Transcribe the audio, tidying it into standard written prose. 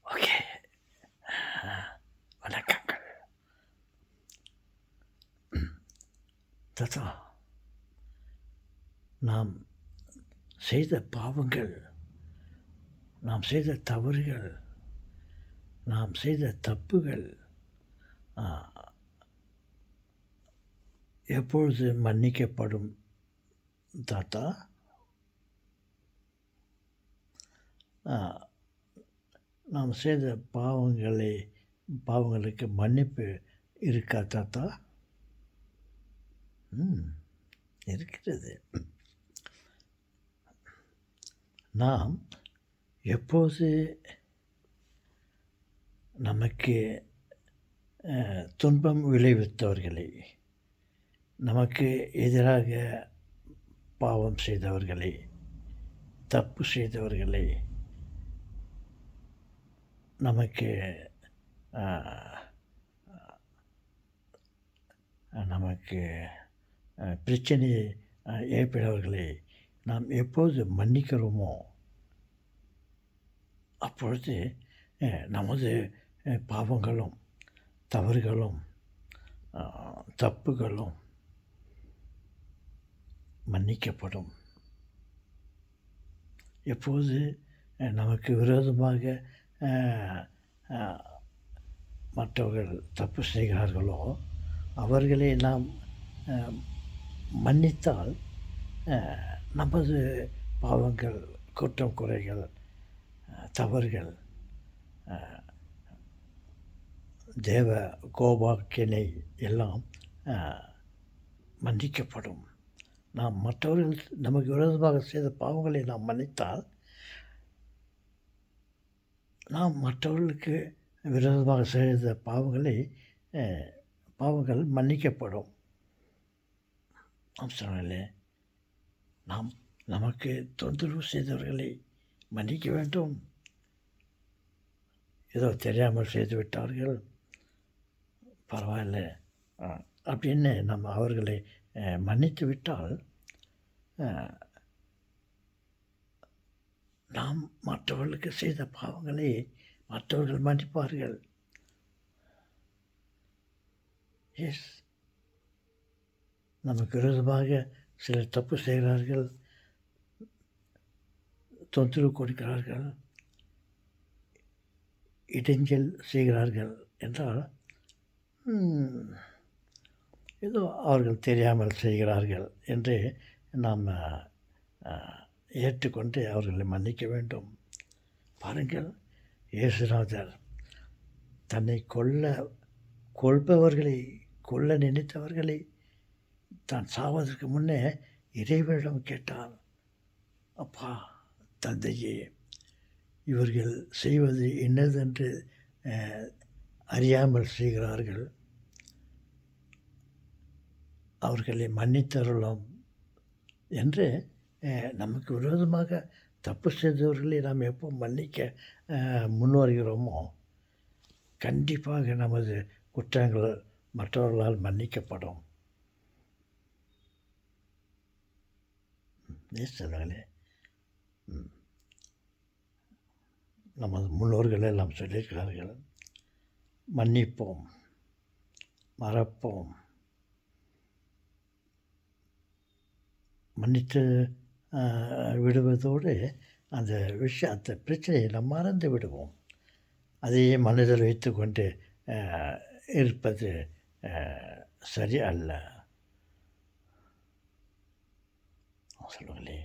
Okay. வணக்கங்கள். தாத்தா, நாம் செய்த பாவங்கள், நாம் செய்த தவறுகள், நாம் செய்த தப்புகள் எப்பொழுது மன்னிக்கப்படும் தாத்தா? நாம் செய்த பாவங்களுக்கு மன்னிப்பு இருக்கா தாத்தா? இருக்கிறது. நாம் எப்போது நமக்கு துன்பம் விளைவித்தவர்களை, நமக்கு எதிராக பாவம் செய்தவர்களை, தப்பு செய்தவர்களை, நமக்கு பிரச்சனையை ஏற்படுவர்களை நாம் எப்போது மன்னிக்கிறோமோ அப்பொழுது நமது பாவங்களும் தவறுகளும் தப்புகளும் மன்னிக்கப்படும். எப்போது நமக்கு விரோதமாக மற்றவர்கள் தப்பு செய்கிறார்களோ அவர்களை நாம் மன்னித்தால் நமது பாவங்கள், குற்றம் குறைகள், தவறுகள், தேவ கோபாக்கினை எல்லாம் மன்னிக்கப்படும். நாம் மற்றவர்கள் நமக்கு விரோதமாக செய்த பாவங்களை நாம் மன்னித்தால் நாம் மற்றவர்களுக்கு விரோதமாக செய்த பாவங்கள் மன்னிக்கப்படும். சொன்னாலே நாம் நமக்கு தொந்தரவு செய்தவர்களை மன்னிக்க வேண்டும். ஏதோ தெரியாமல் செய்து விட்டார்கள், பரவாயில்ல அப்படின்னு நம்ம அவர்களை மன்னித்து விட்டால் நாம் மற்றவர்களுக்கு செய்த பாவங்களை மற்றவர்கள் மன்னிப்பார்கள். எஸ், நமக்கு விரோதமாக சிலர் தப்பு செய்கிறார்கள், தொந்தரவு கொடுக்கிறார்கள், இடைஞ்சல் செய்கிறார்கள் என்றால் ஏதோ அவர்கள் தெரியாமல் செய்கிறார்கள் என்று நாம் ஏற்றுக்கொண்டு அவர்களை மன்னிக்க வேண்டும். பாருங்கள், இயேசுநாதர் தன்னை கொல்ல நினைத்தவர்களை தான் சாவதற்கு முன்னே இறைவனிடம் கேட்டார், அப்பா தந்தையே, இவர்கள் செய்வது என்னதென்று அறியாமல் செய்கிறார்கள், அவர்களை மன்னித்தருளும் என்று நமக்கு விரோதமாக தப்பு செய்தவர்களை நாம் எப்போ மன்னிக்க முன்வருகிறோமோ கண்டிப்பாக நமது குற்றங்கள் மற்றவர்களால் மன்னிக்கப்படும். சொன்னாலே நமது முன்னோர்கள் எல்லாம் சொல்லியிருக்கிறார்கள், மன்னிப்போம், மறப்போம், மன்னித்து விடுவதோடு அந்த பிரச்சனையை நாம் மறந்து விடுவோம். அதையே மனதில் வைத்து கொண்டு இருப்பது சரி அல்ல. சொல்லுங்களே.